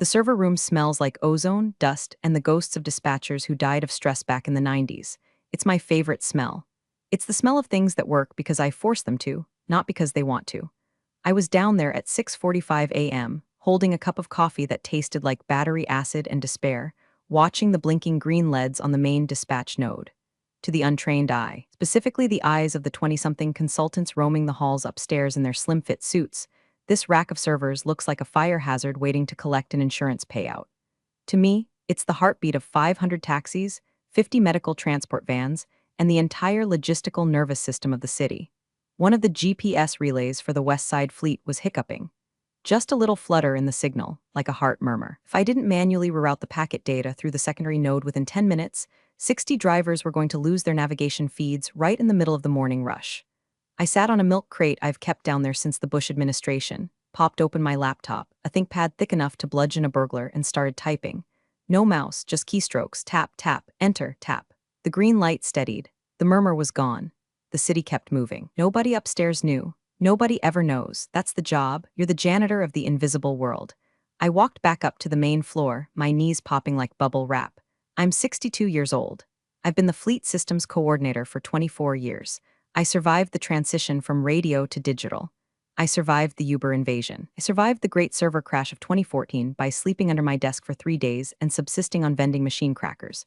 The server room smells like ozone, dust, and the ghosts of dispatchers who died of stress back in the 90s. It's my favorite smell. It's the smell of things that work because I force them to, not because they want to. I was down there at 6:45 a.m., holding a cup of coffee that tasted like battery acid and despair, watching the blinking green LEDs on the main dispatch node. To the untrained eye, specifically the eyes of the 20-something consultants roaming the halls upstairs in their slim-fit suits, this rack of servers looks like a fire hazard waiting to collect an insurance payout. To me, it's the heartbeat of 500 taxis, 50 medical transport vans, and the entire logistical nervous system of the city. One of the GPS relays for the West Side fleet was hiccuping. Just a little flutter in the signal, like a heart murmur. If I didn't manually reroute the packet data through the secondary node within 10 minutes, 60 drivers were going to lose their navigation feeds right in the middle of the morning rush. I sat on a milk crate I've kept down there since the Bush administration, popped open my laptop, a ThinkPad thick enough to bludgeon a burglar, and started typing. No mouse, just keystrokes, tap, tap, enter, tap. The green light steadied. The murmur was gone. The city kept moving. Nobody upstairs knew. Nobody ever knows. That's the job. You're the janitor of the invisible world. I walked back up to the main floor, my knees popping like bubble wrap. I'm 62 years old. I've been the fleet systems coordinator for 24 years. I survived the transition from radio to digital. I survived the Uber invasion. I survived the great server crash of 2014 by sleeping under my desk for 3 days and subsisting on vending machine crackers.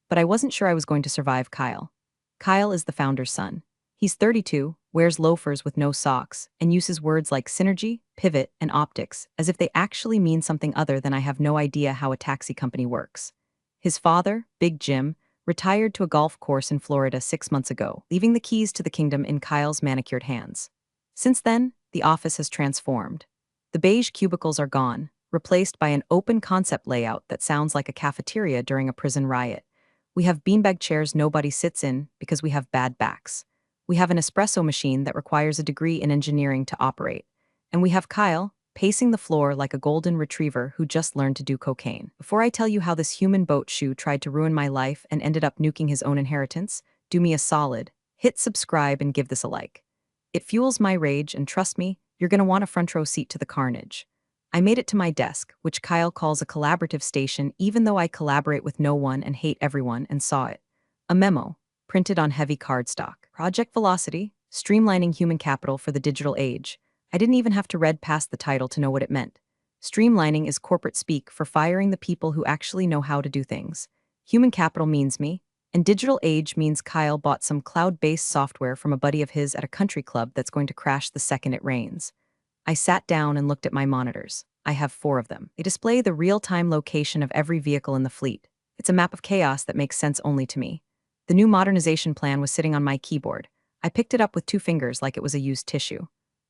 But I wasn't sure I was going to survive Kyle. Kyle is the founder's son. He's 32, wears loafers with no socks, and uses words like synergy, pivot, and optics as if they actually mean something other than I have no idea how a taxi company works. His father, Big Jim, retired to a golf course in Florida 6 months ago, leaving the keys to the kingdom in Kyle's manicured hands. Since then, the office has transformed. The beige cubicles are gone, replaced by an open concept layout that sounds like a cafeteria during a prison riot. We have beanbag chairs nobody sits in because we have bad backs. We have an espresso machine that requires a degree in engineering to operate. And we have Kyle, pacing the floor like a golden retriever who just learned to do cocaine. Before I tell you how this human boat shoe tried to ruin my life and ended up nuking his own inheritance, do me a solid. Hit subscribe and give this a like. It fuels my rage, and trust me, you're going to want a front row seat to the carnage. I made it to my desk, which Kyle calls a collaborative station even though I collaborate with no one and hate everyone, and saw it. A memo, printed on heavy cardstock. Project Velocity, streamlining human capital for the digital age. I didn't even have to read past the title to know what it meant. Streamlining is corporate speak for firing the people who actually know how to do things. Human capital means me, and digital age means Kyle bought some cloud-based software from a buddy of his at a country club that's going to crash the second it rains. I sat down and looked at my monitors. I have 4 of them. They display the real-time location of every vehicle in the fleet. It's a map of chaos that makes sense only to me. The new modernization plan was sitting on my keyboard. I picked it up with 2 fingers like it was a used tissue.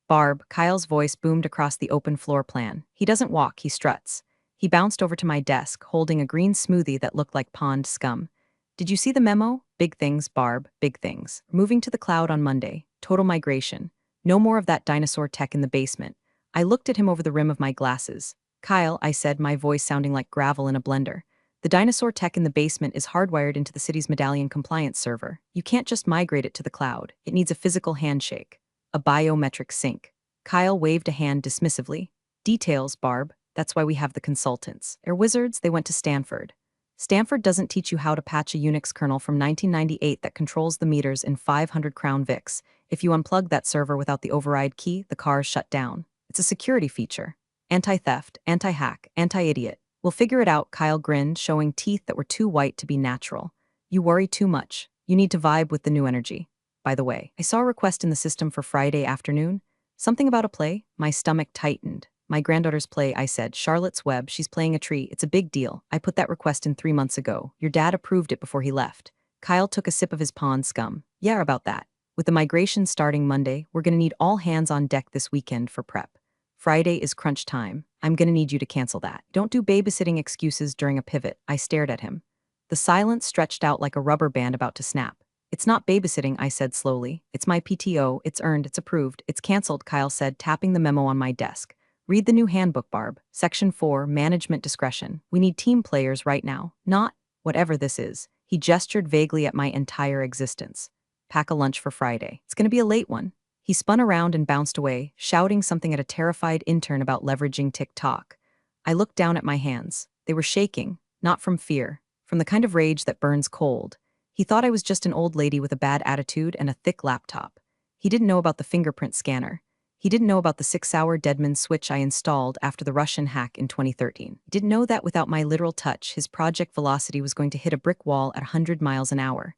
Barb, Kyle's voice boomed across the open floor plan. He doesn't walk, he struts. He bounced over to my desk, holding a green smoothie that looked like pond scum. Did you see the memo? Big things, Barb, big things. Moving to the cloud on Monday. Total migration. No more of that dinosaur tech in the basement. I looked at him over the rim of my glasses. Kyle, I said, my voice sounding like gravel in a blender. The dinosaur tech in the basement is hardwired into the city's medallion compliance server. You can't just migrate it to the cloud. It needs a physical handshake. A biometric sync. Kyle waved a hand dismissively. Details, Barb. That's why we have the consultants. They're wizards, they went to Stanford. Stanford doesn't teach you how to patch a Unix kernel from 1998 that controls the meters in 500 Crown Vics. If you unplug that server without the override key, the car is shut down. It's a security feature. Anti-theft, anti-hack, anti-idiot. We'll figure it out, Kyle grinned, showing teeth that were too white to be natural. You worry too much. You need to vibe with the new energy. By the way, I saw a request in the system for Friday afternoon. Something about a play? My stomach tightened. My granddaughter's play, I said. Charlotte's Web, she's playing a tree. It's a big deal. I put that request in 3 months ago. Your dad approved it before he left. Kyle took a sip of his pond scum. Yeah, about that. With the migration starting Monday, we're gonna need all hands on deck this weekend for prep. Friday is crunch time. I'm gonna need you to cancel that. Don't do babysitting excuses during a pivot. I stared at him. The silence stretched out like a rubber band about to snap. It's not babysitting, I said slowly. It's my PTO. It's earned. It's approved. It's canceled, Kyle said, tapping the memo on my desk. Read the new handbook, Barb. Section 4, Management Discretion. We need team players right now, not whatever this is. He gestured vaguely at my entire existence. Pack a lunch for Friday. It's gonna be a late one. He spun around and bounced away, shouting something at a terrified intern about leveraging TikTok. I looked down at my hands. They were shaking, not from fear, from the kind of rage that burns cold. He thought I was just an old lady with a bad attitude and a thick laptop. He didn't know about the fingerprint scanner. He didn't know about the 6-hour Deadman switch I installed after the Russian hack in 2013. He didn't know that without my literal touch, his project velocity was going to hit a brick wall at 100 miles an hour.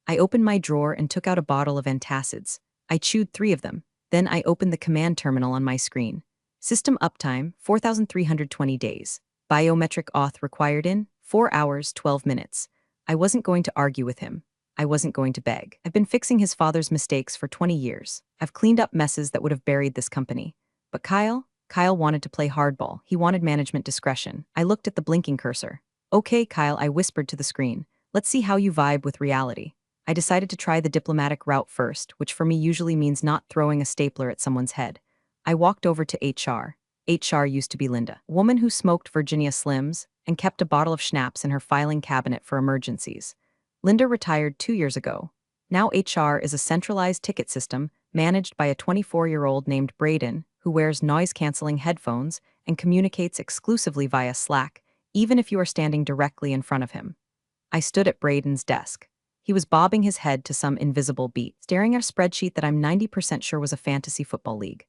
I opened my drawer and took out a bottle of antacids. I chewed 3 of them. Then I opened the command terminal on my screen. System uptime, 4,320 days. Biometric auth required in 4 hours, 12 minutes. I wasn't going to argue with him. I wasn't going to beg. I've been fixing his father's mistakes for 20 years. I've cleaned up messes that would have buried this company. But Kyle wanted to play hardball. He wanted management discretion. I looked at the blinking cursor. Okay, Kyle, I whispered to the screen. Let's see how you vibe with reality. I decided to try the diplomatic route first, which for me usually means not throwing a stapler at someone's head. I walked over to HR. HR used to be Linda, a woman who smoked Virginia Slims and kept a bottle of schnapps in her filing cabinet for emergencies. Linda retired 2 years ago. Now HR is a centralized ticket system managed by a 24-year-old named Braden who wears noise-canceling headphones and communicates exclusively via Slack, even if you are standing directly in front of him. I stood at Braden's desk. He was bobbing his head to some invisible beat, staring at a spreadsheet that I'm 90% sure was a fantasy football league.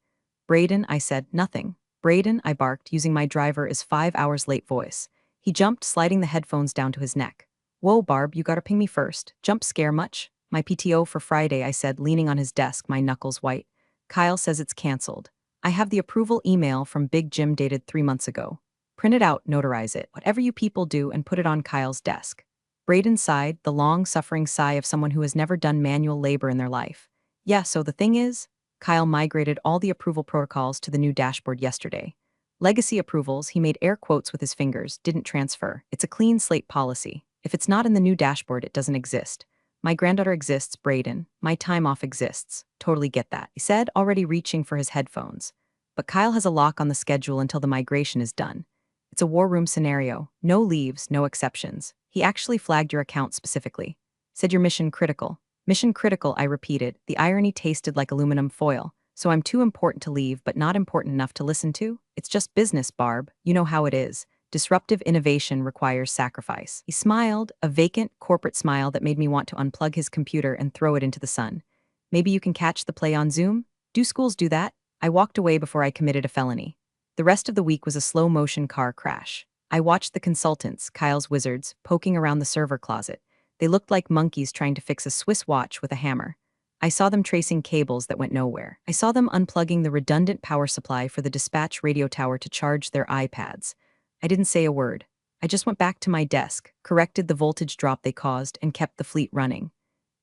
Braden, I said, nothing. Braden, I barked, using my driver is 5 hours late voice. He jumped, sliding the headphones down to his neck. Whoa, Barb, you gotta ping me first. Jump scare much? My PTO for Friday, I said, leaning on his desk, my knuckles white. Kyle says it's canceled. I have the approval email from Big Jim dated 3 months ago. Print it out, notarize it, whatever you people do, and put it on Kyle's desk. Braden sighed, the long-suffering sigh of someone who has never done manual labor in their life. Yeah, so the thing is, Kyle migrated all the approval protocols to the new dashboard yesterday. Legacy approvals, he made air quotes with his fingers, didn't transfer. It's a clean slate policy. If it's not in the new dashboard, it doesn't exist. My granddaughter exists, Braden. My time off exists. Totally get that, he said, already reaching for his headphones. But Kyle has a lock on the schedule until the migration is done. It's a war room scenario. No leaves, no exceptions. He actually flagged your account specifically. Said you're mission critical. Mission critical, I repeated. The irony tasted like aluminum foil. So I'm too important to leave, but not important enough to listen to? It's just business, Barb. You know how it is. Disruptive innovation requires sacrifice. He smiled, a vacant, corporate smile that made me want to unplug his computer and throw it into the sun. Maybe you can catch the play on Zoom? Do schools do that? I walked away before I committed a felony. The rest of the week was a slow-motion car crash. I watched the consultants, Kyle's wizards, poking around the server closet. They looked like monkeys trying to fix a Swiss watch with a hammer. I saw them tracing cables that went nowhere. I saw them unplugging the redundant power supply for the dispatch radio tower to charge their iPads. I didn't say a word. I just went back to my desk, corrected the voltage drop they caused, and kept the fleet running.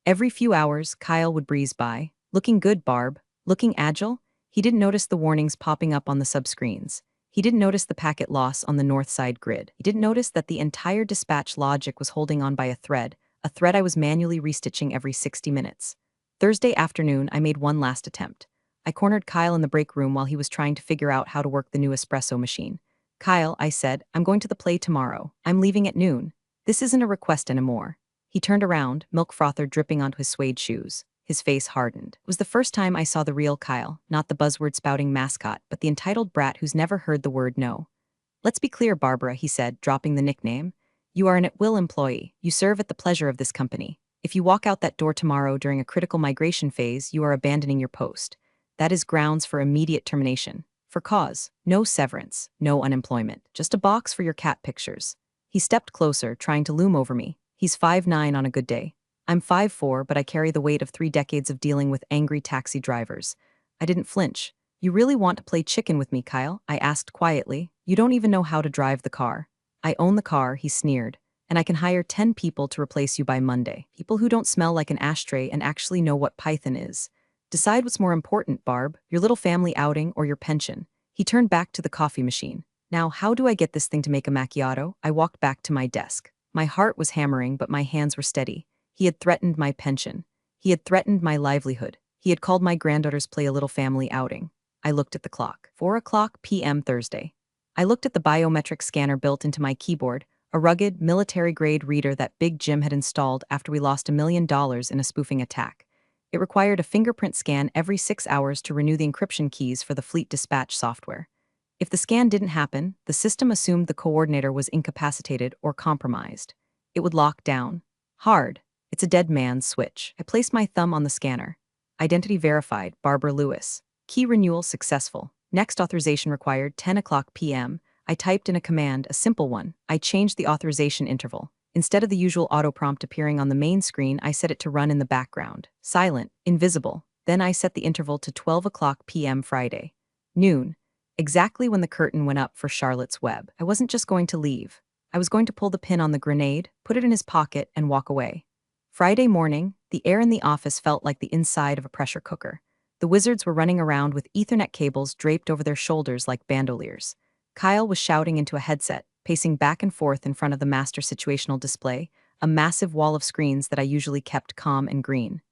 Every few hours, Kyle would breeze by. Looking good, Barb. Looking agile? He didn't notice the warnings popping up on the subscreens. He didn't notice the packet loss on the north side grid. He didn't notice that the entire dispatch logic was holding on by a thread I was manually restitching every 60 minutes. Thursday afternoon, I made one last attempt. I cornered Kyle in the break room while he was trying to figure out how to work the new espresso machine. Kyle, I said, I'm going to the play tomorrow. I'm leaving at noon. This isn't a request anymore. He turned around, milk frother dripping onto his suede shoes. His face hardened. It was the first time I saw the real Kyle, not the buzzword-spouting mascot, but the entitled brat who's never heard the word no. Let's be clear, Barbara, he said, dropping the nickname. You are an at-will employee. You serve at the pleasure of this company. If you walk out that door tomorrow during a critical migration phase, you are abandoning your post. That is grounds for immediate termination. For cause, no severance, no unemployment, just a box for your cat pictures. He stepped closer, trying to loom over me. He's 5'9" on a good day. I'm 5'4", but I carry the weight of 3 decades of dealing with angry taxi drivers. I didn't flinch. You really want to play chicken with me, Kyle? I asked quietly. You don't even know how to drive the car. I own the car, he sneered, and I can hire 10 people to replace you by Monday. People who don't smell like an ashtray and actually know what Python is. Decide what's more important, Barb, your little family outing or your pension. He turned back to the coffee machine. Now, how do I get this thing to make a macchiato? I walked back to my desk. My heart was hammering, but my hands were steady. He had threatened my pension. He had threatened my livelihood. He had called my granddaughter's play a little family outing. I looked at the clock. 4:00 p.m. Thursday. I looked at the biometric scanner built into my keyboard, a rugged, military-grade reader that Big Jim had installed after we lost $1 million in a spoofing attack. It required a fingerprint scan every 6 hours to renew the encryption keys for the fleet dispatch software. If the scan didn't happen, the system assumed the coordinator was incapacitated or compromised. It would lock down. Hard. It's a dead man's switch. I placed my thumb on the scanner. Identity verified, Barbara Lewis. Key renewal successful. Next authorization required, 10 o'clock p.m. I typed in a command, a simple one. I changed the authorization interval. Instead of the usual auto prompt appearing on the main screen, I set it to run in the background. Silent, invisible. Then I set the interval to 12 o'clock p.m. Friday. Noon. Exactly when the curtain went up for Charlotte's Web. I wasn't just going to leave. I was going to pull the pin on the grenade, put it in his pocket, and walk away. Friday morning, the air in the office felt like the inside of a pressure cooker. The wizards were running around with Ethernet cables draped over their shoulders like bandoliers. Kyle was shouting into a headset, pacing back and forth in front of the master situational display, a massive wall of screens that I usually kept calm and green.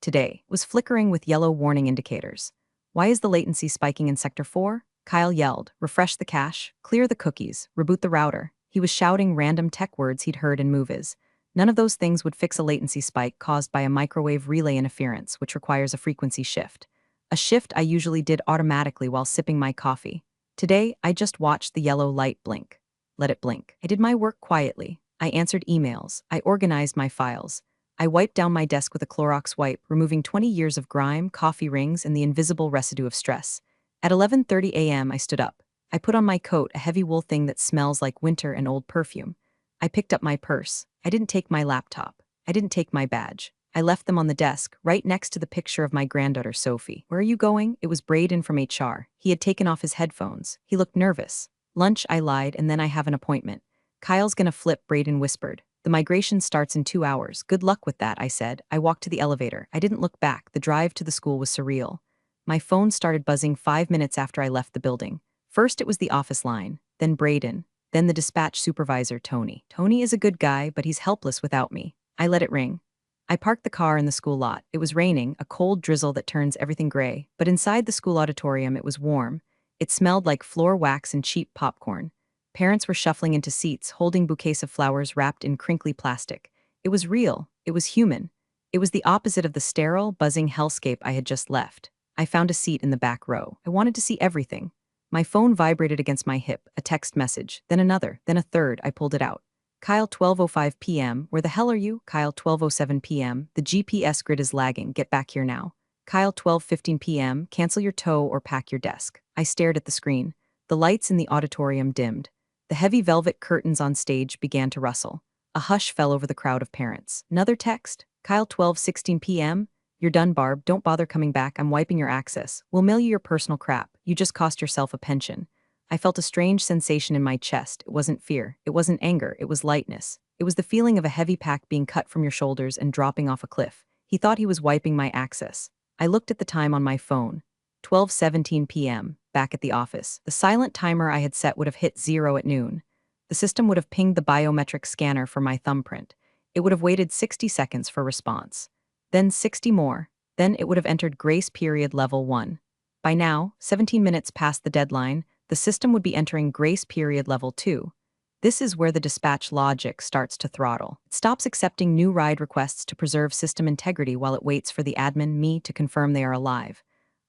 Today was flickering with yellow warning indicators. Why is the latency spiking in Sector 4? Kyle yelled, refresh the cache, clear the cookies, reboot the router. He was shouting random tech words he'd heard in movies. None of those things would fix a latency spike caused by a microwave relay interference, which requires a frequency shift. A shift I usually did automatically while sipping my coffee. Today, I just watched the yellow light blink. Let it blink. I did my work quietly. I answered emails. I organized my files. I wiped down my desk with a Clorox wipe, removing 20 years of grime, coffee rings, and the invisible residue of stress. At 11:30 a.m., I stood up. I put on my coat, a heavy wool thing that smells like winter and old perfume. I picked up my purse. I didn't take my laptop. I didn't take my badge. I left them on the desk, right next to the picture of my granddaughter, Sophie. Where are you going? It was Braden from HR. He had taken off his headphones. He looked nervous. Lunch, I lied, and then I have an appointment. Kyle's gonna flip, Braden whispered. The migration starts in 2 hours. Good luck with that, I said. I walked to the elevator. I didn't look back. The drive to the school was surreal. My phone started buzzing 5 minutes after I left the building. First it was the office line, then Braden, then the dispatch supervisor, Tony. Tony is a good guy, but he's helpless without me. I let it ring. I parked the car in the school lot. It was raining, a cold drizzle that turns everything gray, but inside the school auditorium it was warm. It smelled like floor wax and cheap popcorn. Parents were shuffling into seats, holding bouquets of flowers wrapped in crinkly plastic. It was real. It was human. It was the opposite of the sterile, buzzing hellscape I had just left. I found a seat in the back row. I wanted to see everything. My phone vibrated against my hip, a text message, then another, then a third. I pulled it out. Kyle, 12:05 p.m. Where the hell are you? Kyle, 12:07 p.m. The GPS grid is lagging. Get back here now. Kyle, 12:15 p.m. Cancel your tow or pack your desk. I stared at the screen. The lights in the auditorium dimmed. The heavy velvet curtains on stage began to rustle. A hush fell over the crowd of parents. Another text. Kyle, 12:16 p.m. You're done, Barb. Don't bother coming back. I'm wiping your access. We'll mail you your personal crap. You just cost yourself a pension. I felt a strange sensation in my chest. It wasn't fear. It wasn't anger. It was lightness. It was the feeling of a heavy pack being cut from your shoulders and dropping off a cliff. He thought he was wiping my access. I looked at the time on my phone. 12:17 p.m. Back at the office. The silent timer I had set would have hit 0 at noon. The system would have pinged the biometric scanner for my thumbprint. It would have waited 60 seconds for response. Then 60 more. Then it would have entered grace period level 1. By now, 17 minutes past the deadline, the system would be entering grace period level 2. This is where the dispatch logic starts to throttle. It stops accepting new ride requests to preserve system integrity while it waits for the admin, me, to confirm they are alive.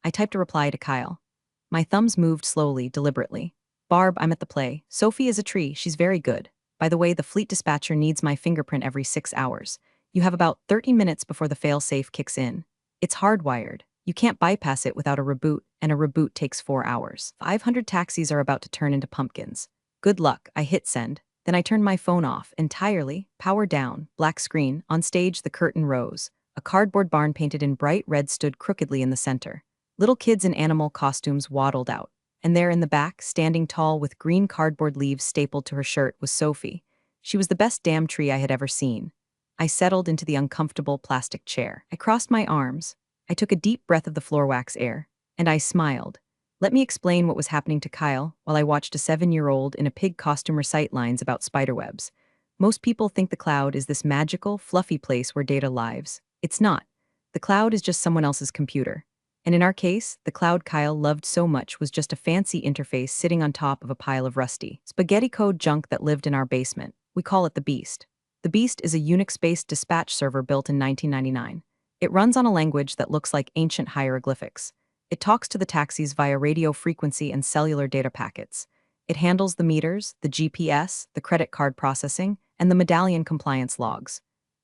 I typed a reply to Kyle. My thumbs moved slowly, deliberately. Barb, I'm at the play. Sophie is a tree. She's very good. By the way, the fleet dispatcher needs my fingerprint every 6 hours. You have about 30 minutes before the fail-safe kicks in. It's hardwired. You can't bypass it without a reboot, and a reboot takes 4 hours. 500 taxis are about to turn into pumpkins. Good luck. I hit send. Then I turned my phone off, entirely, power down, black screen. On stage, the curtain rose. A cardboard barn painted in bright red stood crookedly in the center. Little kids in animal costumes waddled out. And there in the back, standing tall with green cardboard leaves stapled to her shirt, was Sophie. She was the best damn tree I had ever seen. I settled into the uncomfortable plastic chair. I crossed my arms. I took a deep breath of the floor wax air. And I smiled. Let me explain what was happening to Kyle while I watched a 7-year-old in a pig costume recite lines about spiderwebs. Most people think the cloud is this magical, fluffy place where data lives. It's not. The cloud is just someone else's computer. And in our case, the cloud Kyle loved so much was just a fancy interface sitting on top of a pile of rusty spaghetti code junk that lived in our basement. We call it the Beast. The Beast is a Unix-based dispatch server built in 1999. It runs on a language that looks like ancient hieroglyphics. It talks to the taxis via radio frequency and cellular data packets. It handles the meters, the GPS, the credit card processing, and the medallion compliance logs.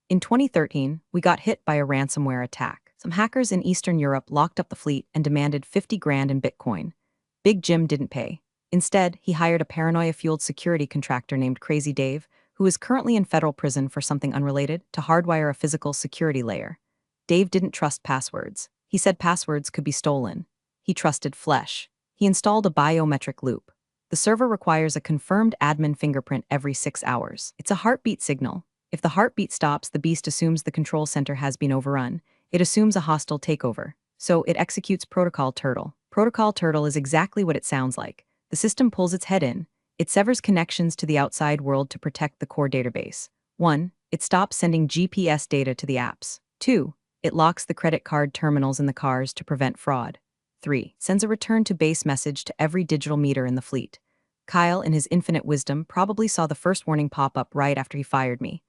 In 2013, we got hit by a ransomware attack. Some hackers in Eastern Europe locked up the fleet and demanded 50 grand in Bitcoin. Big Jim didn't pay. Instead, he hired a paranoia-fueled security contractor named Crazy Dave, who is currently in federal prison for something unrelated, to hardwire a physical security layer. Dave didn't trust passwords. He said passwords could be stolen. He trusted flesh. He installed a biometric loop. The server requires a confirmed admin fingerprint every 6 hours. It's a heartbeat signal. If the heartbeat stops, the beast assumes the control center has been overrun. It assumes a hostile takeover. So it executes Protocol Turtle. Protocol Turtle is exactly what it sounds like. The system pulls its head in. It severs connections to the outside world to protect the core database. 1. It stops sending GPS data to the apps. 2. It locks the credit card terminals in the cars to prevent fraud. 3. Sends a return to base message to every digital meter in the fleet. Kyle, in his infinite wisdom, probably saw the first warning pop up right after he fired me.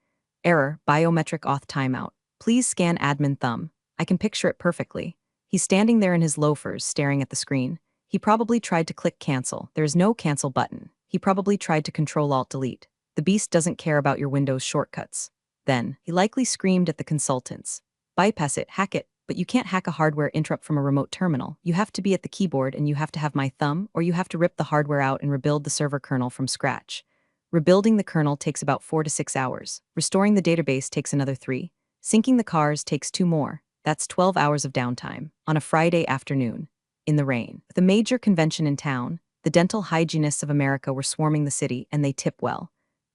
Error, biometric auth timeout. Please scan admin thumb. I can picture it perfectly. He's standing there in his loafers, staring at the screen. He probably tried to click cancel. There is no cancel button. He probably tried to Control-Alt-Delete. The beast doesn't care about your Windows shortcuts. Then, he likely screamed at the consultants. Bypass it, hack it, but you can't hack a hardware interrupt from a remote terminal. You have to be at the keyboard and you have to have my thumb, or you have to rip the hardware out and rebuild the server kernel from scratch. Rebuilding the kernel takes about 4 to 6 hours. Restoring the database takes another 3. Syncing the cars takes 2 more. That's 12 hours of downtime, on a Friday afternoon, in the rain. With a major convention in town, the dental hygienists of America were swarming the city, and they tip well.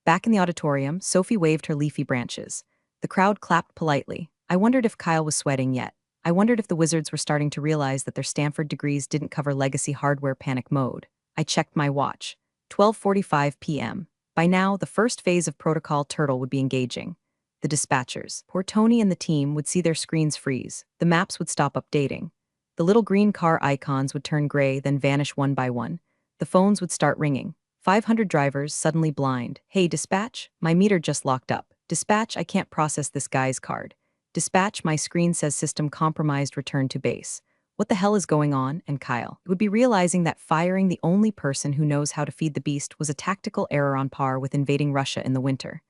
Back in the auditorium, Sophie waved her leafy branches. The crowd clapped politely. I wondered if Kyle was sweating yet. I wondered if the wizards were starting to realize that their Stanford degrees didn't cover legacy hardware panic mode. I checked my watch. 12:45 p.m. By now, the first phase of Protocol Turtle would be engaging. The dispatchers, poor Tony and the team, would see their screens freeze. The maps would stop updating. The little green car icons would turn gray, then vanish one by one. The phones would start ringing. 500 drivers suddenly blind. Hey, dispatch, my meter just locked up. Dispatch, I can't process this guy's card. Dispatch, my screen says system compromised, return to base. What the hell is going on? And Kyle would be realizing that firing the only person who knows how to feed the beast was a tactical error on par with invading Russia in the winter.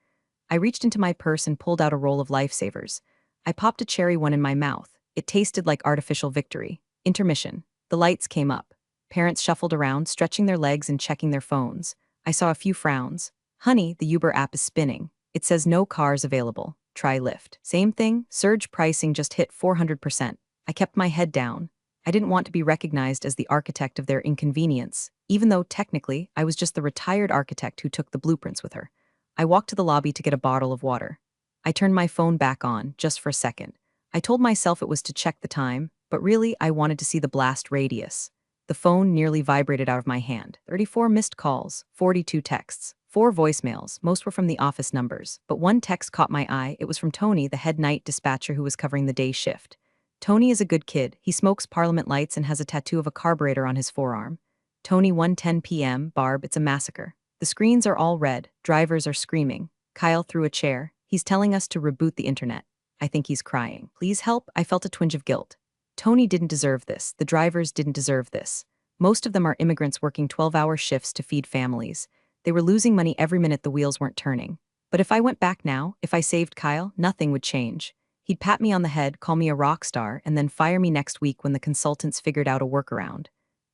I reached into my purse and pulled out a roll of lifesavers. I popped a cherry one in my mouth. It tasted like artificial victory. Intermission. The lights came up. Parents shuffled around, stretching their legs and checking their phones. I saw a few frowns. Honey, the Uber app is spinning. It says no cars available. Try Lyft. Same thing, surge pricing just hit 400%. I kept my head down. I didn't want to be recognized as the architect of their inconvenience, even though technically I was just the retired architect who took the blueprints with her. I walked to the lobby to get a bottle of water. I turned my phone back on, just for a second. I told myself it was to check the time, but really I wanted to see the blast radius. The phone nearly vibrated out of my hand. 34 missed calls, 42 texts, 4 voicemails, most were from the office numbers, but one text caught my eye. It was from Tony, the head night dispatcher who was covering the day shift. Tony is a good kid. He smokes Parliament lights and has a tattoo of a carburetor on his forearm. Tony, 1:10 p.m, Barb, it's a massacre. The screens are all red, drivers are screaming. Kyle threw a chair. He's telling us to reboot the internet. I think he's crying. Please help, I felt a twinge of guilt. Tony didn't deserve this. The drivers didn't deserve this. Most of them are immigrants working 12-hour shifts to feed families. They were losing money every minute the wheels weren't turning. But if I went back now, if I saved Kyle, nothing would change. He'd pat me on the head, call me a rock star, and then fire me next week when the consultants figured out a workaround.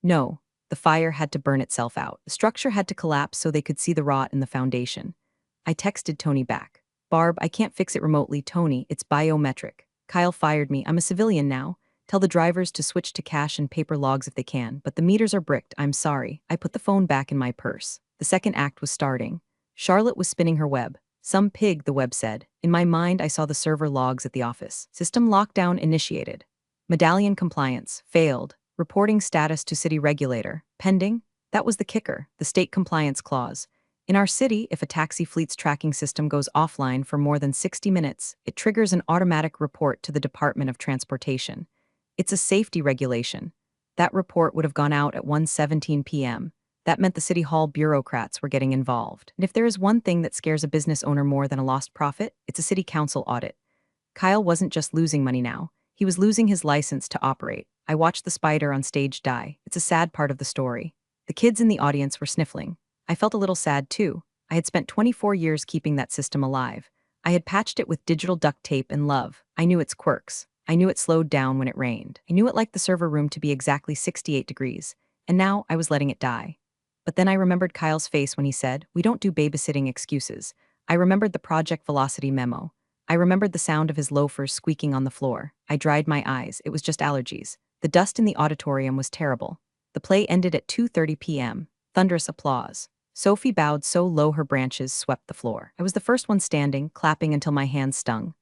No, the fire had to burn itself out. The structure had to collapse so they could see the rot in the foundation. I texted Tony back. Barb, I can't fix it remotely. Tony, it's biometric. Kyle fired me. I'm a civilian now. Tell the drivers to switch to cash and paper logs if they can, but the meters are bricked. I'm sorry. I put the phone back in my purse. The second act was starting. Charlotte was spinning her web. Some pig, the web said. In my mind, I saw the server logs at the office. System lockdown initiated. Medallion compliance, failed. Reporting status to city regulator, pending. That was the kicker, the state compliance clause. In our city, if a taxi fleet's tracking system goes offline for more than 60 minutes, it triggers an automatic report to the Department of Transportation. It's a safety regulation. That report would have gone out at 1:17 p.m. That meant the City Hall bureaucrats were getting involved. And if there is one thing that scares a business owner more than a lost profit, it's a city council audit. Kyle wasn't just losing money now. He was losing his license to operate. I watched the spider on stage die. It's a sad part of the story. The kids in the audience were sniffling. I felt a little sad too. I had spent 24 years keeping that system alive. I had patched it with digital duct tape and love. I knew its quirks. I knew it slowed down when it rained. I knew it liked the server room to be exactly 68 degrees. And now I was letting it die. But then I remembered Kyle's face when he said, "We don't do babysitting excuses." I remembered the Project Velocity memo. I remembered the sound of his loafers squeaking on the floor. I dried my eyes. It was just allergies. The dust in the auditorium was terrible. The play ended at 2:30 p.m. Thunderous applause. Sophie bowed so low her branches swept the floor. I was the first one standing, clapping until my hands stung.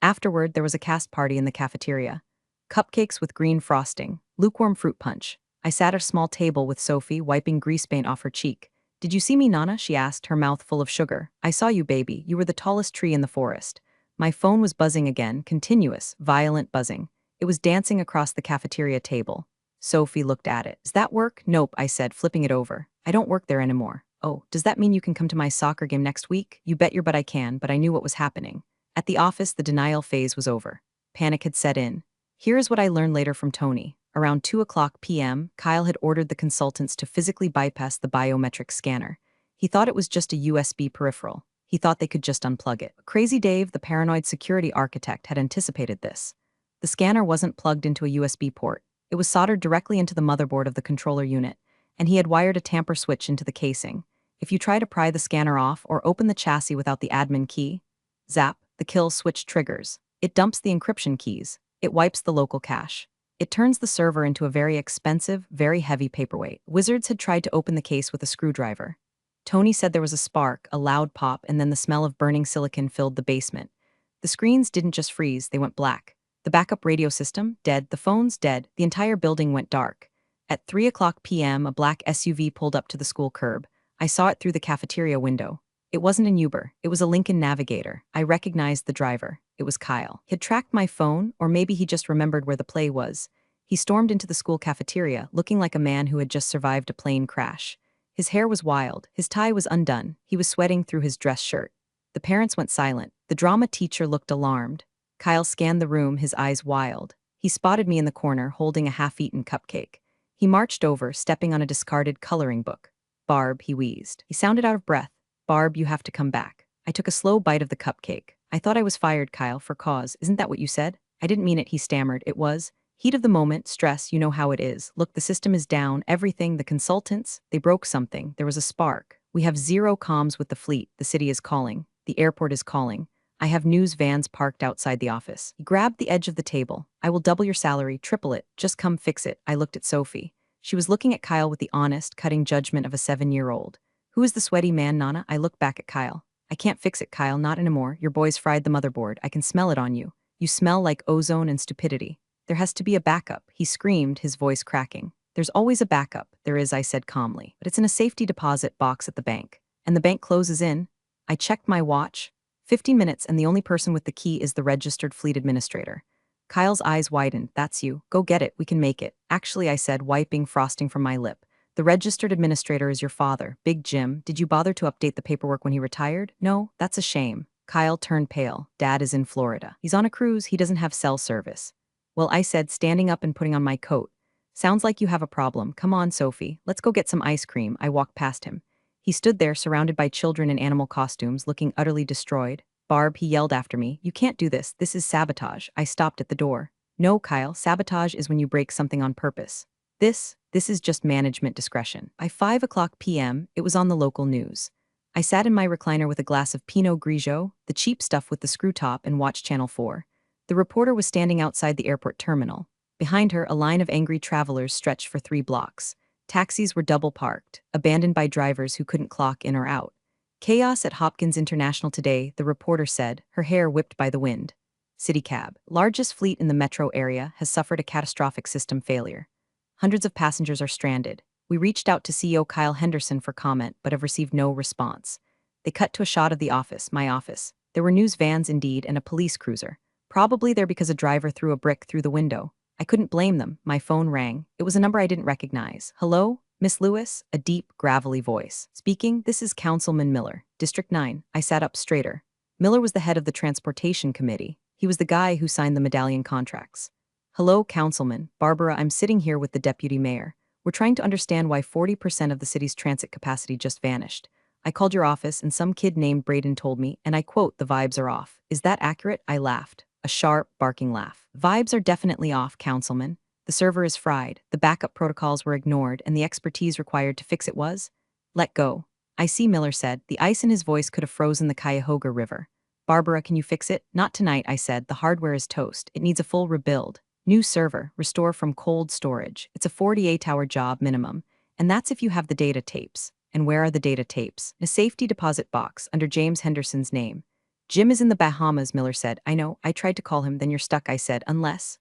Afterward, there was a cast party in the cafeteria. Cupcakes with green frosting, lukewarm fruit punch. I sat at a small table with Sophie, wiping grease paint off her cheek. "Did you see me, Nana?" she asked, her mouth full of sugar. "I saw you, baby. You were the tallest tree in the forest." My phone was buzzing again, continuous, violent buzzing. It was dancing across the cafeteria table. Sophie looked at it. "Does that work?" "Nope," I said, flipping it over. "I don't work there anymore." "Oh, does that mean you can come to my soccer game next week?" "You bet your butt I can," but I knew what was happening. At the office, the denial phase was over. Panic had set in. Here is what I learned later from Tony. Around 2 p.m., Kyle had ordered the consultants to physically bypass the biometric scanner. He thought it was just a USB peripheral. He thought they could just unplug it. Crazy Dave, the paranoid security architect, had anticipated this. The scanner wasn't plugged into a USB port. It was soldered directly into the motherboard of the controller unit, and he had wired a tamper switch into the casing. If you try to pry the scanner off or open the chassis without the admin key, zap, the kill switch triggers. It dumps the encryption keys. It wipes the local cache. It turns the server into a very expensive, very heavy paperweight. Wizards had tried to open the case with a screwdriver. Tony said there was a spark, a loud pop, and then the smell of burning silicon filled the basement. The screens didn't just freeze, they went black. The backup radio system, dead. The phones, dead. The entire building went dark. At 3 p.m., a black SUV pulled up to the school curb. I saw it through the cafeteria window. It wasn't an Uber. It was a Lincoln Navigator. I recognized the driver. It was Kyle. He had tracked my phone, or maybe he just remembered where the play was. He stormed into the school cafeteria, looking like a man who had just survived a plane crash. His hair was wild. His tie was undone. He was sweating through his dress shirt. The parents went silent. The drama teacher looked alarmed. Kyle scanned the room, his eyes wild. He spotted me in the corner, holding a half-eaten cupcake. He marched over, stepping on a discarded coloring book. "Barb," he wheezed. He sounded out of breath. "Barb, you have to come back." I took a slow bite of the cupcake. "I thought I was fired, Kyle, for cause. Isn't that what you said?" "I didn't mean it," he stammered. "It was heat of the moment, stress, you know how it is. Look, the system is down, everything, the consultants, they broke something. There was a spark. We have zero comms with the fleet. The city is calling. The airport is calling. I have news vans parked outside the office." He grabbed the edge of the table. "I will double your salary, triple it. Just come fix it." I looked at Sophie. She was looking at Kyle with the honest, cutting judgment of a 7-year-old. "Who is the sweaty man, Nana?" I looked back at Kyle. "I can't fix it, Kyle, not anymore. Your boys fried the motherboard. I can smell it on you. You smell like ozone and stupidity. There has to be a backup," he screamed, his voice cracking. "There's always a backup." "There is," I said calmly. "But it's in a safety deposit box at the bank. And the bank closes in." I checked my watch. 50 minutes, and the only person with the key is the registered fleet administrator. Kyle's eyes widened. "That's you. Go get it. We can make it." "Actually," I said, wiping frosting from my lip. "The registered administrator is your father, Big Jim. Did you bother to update the paperwork when he retired?" "No, that's a shame." Kyle turned pale. "Dad is in Florida. He's on a cruise. He doesn't have cell service." "Well," I said, standing up and putting on my coat. "Sounds like you have a problem. Come on, Sophie. Let's go get some ice cream." I walked past him. He stood there, surrounded by children in animal costumes, looking utterly destroyed. "Barb," he yelled after me, "you can't do this. This is sabotage." I stopped at the door. "No, Kyle, sabotage is when you break something on purpose. This is just management discretion." By 5 p.m., it was on the local news. I sat in my recliner with a glass of Pinot Grigio, the cheap stuff with the screw top, and watched Channel 4. The reporter was standing outside the airport terminal. Behind her, a line of angry travelers stretched for 3 blocks. Taxis were double parked, abandoned by drivers who couldn't clock in or out. "Chaos at Hopkins International today," the reporter said, her hair whipped by the wind. City cab, largest fleet in the metro area, has suffered a catastrophic system failure. Hundreds of passengers are stranded. We reached out to CEO Kyle Henderson for comment, but have received no response. They cut to a shot of the office, my office. There were news vans indeed, and a police cruiser. Probably there because a driver threw a brick through the window. I couldn't blame them. My phone rang. It was a number I didn't recognize. "Hello? Miss Lewis?" A deep, gravelly voice. "Speaking, this is Councilman Miller, District 9. I sat up straighter. Miller was the head of the Transportation Committee. He was the guy who signed the medallion contracts. Hello, Councilman. Barbara, I'm sitting here with the deputy mayor. We're trying to understand why 40% of the city's transit capacity just vanished. I called your office and some kid named Braden told me, and I quote, the vibes are off. Is that accurate? I laughed. A sharp, barking laugh. Vibes are definitely off, Councilman. The server is fried, the backup protocols were ignored, and the expertise required to fix it was? Let go. I see, Miller said. The ice in his voice could have frozen the Cuyahoga River. Barbara, can you fix it? Not tonight, I said. The hardware is toast. It needs a full rebuild. New server, restore from cold storage. It's a 48-hour job minimum. And that's if you have the data tapes. And where are the data tapes? In a safety deposit box under James Henderson's name. Jim is in the Bahamas, Miller said. I know, I tried to call him, then you're stuck, I said. Unless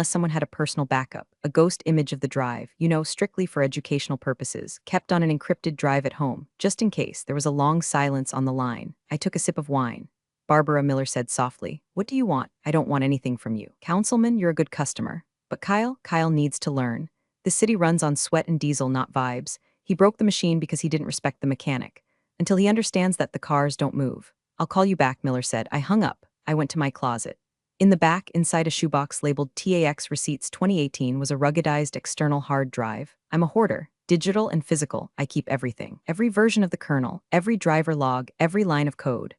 someone had a personal backup, a ghost image of the drive, strictly for educational purposes, kept on an encrypted drive at home, just in case. There was a long silence on the line. I took a sip of wine. Barbara, Miller said softly. What do you want? I don't want anything from you. Councilman, you're a good customer. But Kyle needs to learn. The city runs on sweat and diesel, not vibes. He broke the machine because he didn't respect the mechanic. Until he understands that the cars don't move. I'll call you back, Miller said. I hung up. I went to my closet. In the back, inside a shoebox labeled TAX Receipts 2018, was a ruggedized external hard drive. I'm a hoarder. Digital and physical. I keep everything. Every version of the kernel, every driver log, every line of code.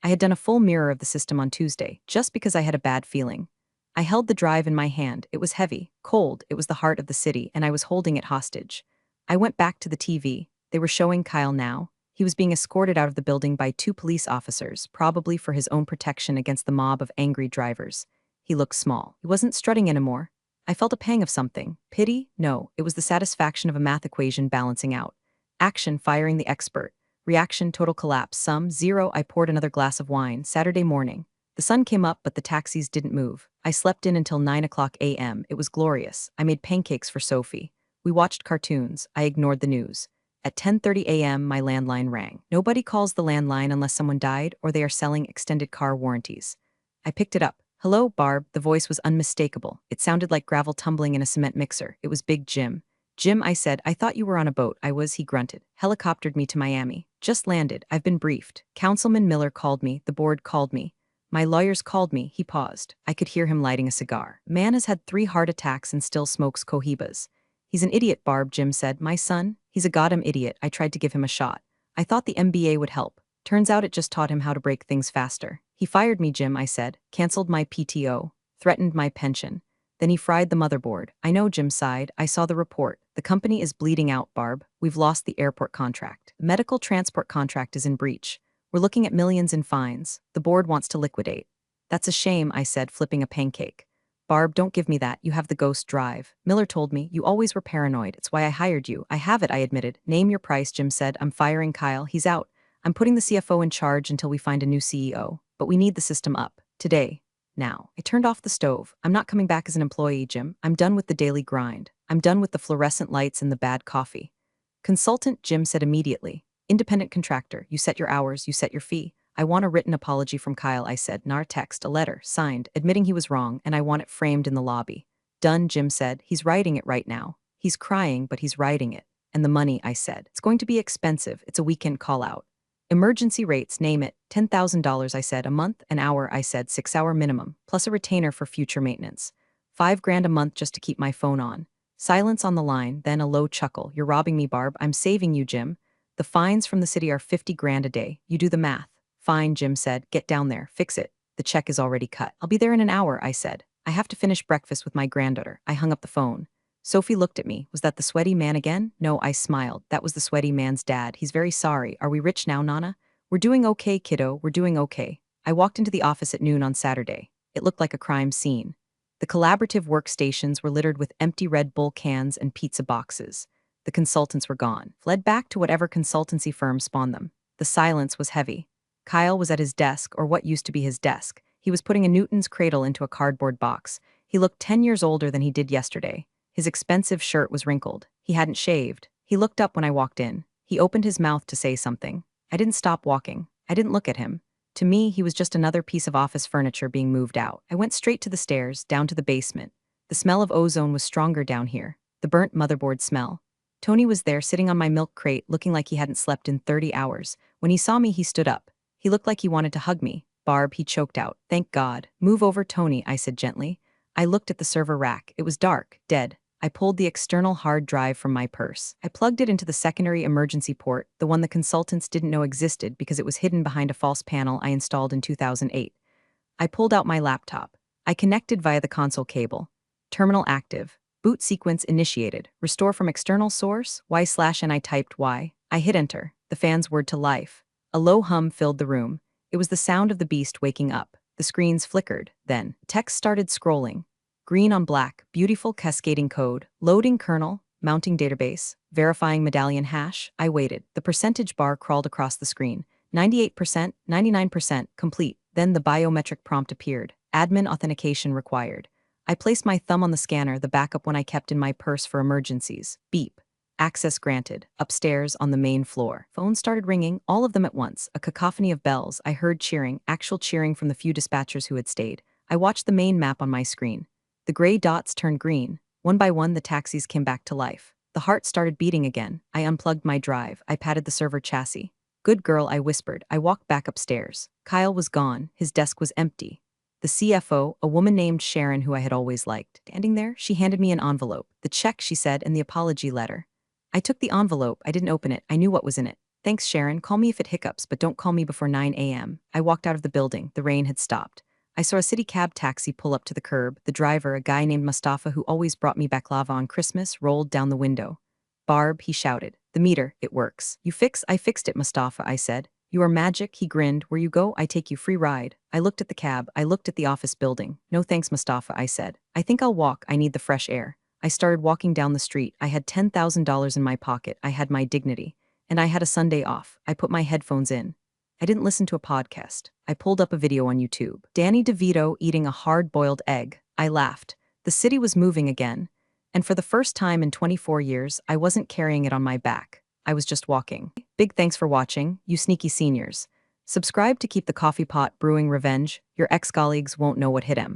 I had done a full mirror of the system on Tuesday, just because I had a bad feeling. I held the drive in my hand. It was heavy, cold, it was the heart of the city, and I was holding it hostage. I went back to the TV. They were showing Kyle now. He was being escorted out of the building by 2 police officers, probably for his own protection against the mob of angry drivers. He looked small. He wasn't strutting anymore. I felt a pang of something. Pity? No, it was the satisfaction of a math equation balancing out. Action, firing the expert. Reaction, total collapse. Sum, 0. I poured another glass of wine. Saturday morning. The sun came up, but the taxis didn't move. I slept in until 9 a.m. It was glorious. I made pancakes for Sophie. We watched cartoons. I ignored the news. At 10:30 a.m., my landline rang. Nobody calls the landline unless someone died or they are selling extended car warranties. I picked it up. Hello, Barb. The voice was unmistakable. It sounded like gravel tumbling in a cement mixer. It was Big Jim. Jim, I said, I thought you were on a boat. I was, he grunted. Helicoptered me to Miami. Just landed. I've been briefed. Councilman Miller called me. The board called me. My lawyers called me. He paused. I could hear him lighting a cigar. Man has had 3 heart attacks and still smokes cohibas. He's an idiot, Barb, Jim said. My son? He's a goddamn idiot. I tried to give him a shot. I thought the MBA would help. Turns out it just taught him how to break things faster. He fired me, Jim, I said. Canceled my PTO. Threatened my pension. Then he fried the motherboard. I know, Jim sighed. I saw the report. The company is bleeding out, Barb. We've lost the airport contract. The medical transport contract is in breach. We're looking at millions in fines. The board wants to liquidate. That's a shame, I said, flipping a pancake. Barb, don't give me that. You have the ghost drive. Miller told me. You always were paranoid. It's why I hired you. I have it, I admitted. Name your price, Jim said. I'm firing Kyle. He's out. I'm putting the CFO in charge until we find a new CEO. But we need the system up. Today. Now. I turned off the stove. I'm not coming back as an employee, Jim. I'm done with the daily grind. I'm done with the fluorescent lights and the bad coffee. Consultant, Jim said immediately. Independent contractor. You set your hours. You set your fee. I want a written apology from Kyle, I said. Nar text, a letter, signed, admitting he was wrong, and I want it framed in the lobby. Done, Jim said. He's writing it right now. He's crying, but he's writing it. And the money, I said. It's going to be expensive. It's a weekend call-out. Emergency rates, name it. $10,000, I said. A month, an hour, I said. 6-hour minimum, plus a retainer for future maintenance. $5,000 a month just to keep my phone on. Silence on the line, then a low chuckle. You're robbing me, Barb. I'm saving you, Jim. The fines from the city are $50,000 a day. You do the math. Fine, Jim said. Get down there. Fix it. The check is already cut. I'll be there in an hour, I said. I have to finish breakfast with my granddaughter. I hung up the phone. Sophie looked at me. Was that the sweaty man again? No, I smiled. That was the sweaty man's dad. He's very sorry. Are we rich now, Nana? We're doing okay, kiddo. We're doing okay. I walked into the office at noon on Saturday. It looked like a crime scene. The collaborative workstations were littered with empty Red Bull cans and pizza boxes. The consultants were gone. Fled back to whatever consultancy firm spawned them. The silence was heavy. Kyle was at his desk, or what used to be his desk. He was putting a Newton's cradle into a cardboard box. He looked 10 years older than he did yesterday. His expensive shirt was wrinkled. He hadn't shaved. He looked up when I walked in. He opened his mouth to say something. I didn't stop walking. I didn't look at him. To me, he was just another piece of office furniture being moved out. I went straight to the stairs, down to the basement. The smell of ozone was stronger down here. The burnt motherboard smell. Tony was there, sitting on my milk crate, looking like he hadn't slept in 30 hours. When he saw me, he stood up. He looked like he wanted to hug me. Barb, he choked out. Thank God. Move over, Tony, I said gently. I looked at the server rack. It was dark, dead. I pulled the external hard drive from my purse. I plugged it into the secondary emergency port, the one the consultants didn't know existed because it was hidden behind a false panel I installed in 2008. I pulled out my laptop. I connected via the console cable. Terminal active. Boot sequence initiated. Restore from external source, y/, and I typed Y. I hit enter. The fan's word to life. A low hum filled the room. It was the sound of the beast waking up. The screens flickered. Then, text started scrolling. Green on black, beautiful cascading code, loading kernel, mounting database, verifying medallion hash. I waited. The percentage bar crawled across the screen. 98%, 99%, complete. Then the biometric prompt appeared. Admin authentication required. I placed my thumb on the scanner, the backup one I kept in my purse for emergencies. Beep. Access granted. Upstairs on the main floor. Phones started ringing, all of them at once. A cacophony of bells. I heard cheering, actual cheering from the few dispatchers who had stayed. I watched the main map on my screen. The gray dots turned green. One by one, the taxis came back to life. The heart started beating again. I unplugged my drive. I patted the server chassis. Good girl, I whispered. I walked back upstairs. Kyle was gone. His desk was empty. The CFO, a woman named Sharon who I had always liked, standing there, she handed me an envelope. The check, she said, and the apology letter. I took the envelope. I didn't open it. I knew what was in it. Thanks, Sharon. Call me if it hiccups, but don't call me before 9 a.m. I walked out of the building. The rain had stopped. I saw a city cab taxi pull up to the curb. The driver, a guy named Mustafa who always brought me baklava on Christmas, rolled down the window. Barb, he shouted. The meter, it works. I fixed it, Mustafa, I said. You are magic, he grinned. Where you go, I take you free ride. I looked at the cab. I looked at the office building. No thanks, Mustafa, I said. I think I'll walk. I need the fresh air. I started walking down the street. I had $10,000 in my pocket. I had my dignity. And I had a Sunday off. I put my headphones in. I didn't listen to a podcast. I pulled up a video on YouTube. Danny DeVito eating a hard-boiled egg. I laughed. The city was moving again. And for the first time in 24 years, I wasn't carrying it on my back. I was just walking. Big thanks for watching, you sneaky seniors. Subscribe to keep the coffee pot brewing revenge. Your ex-colleagues won't know what hit 'em.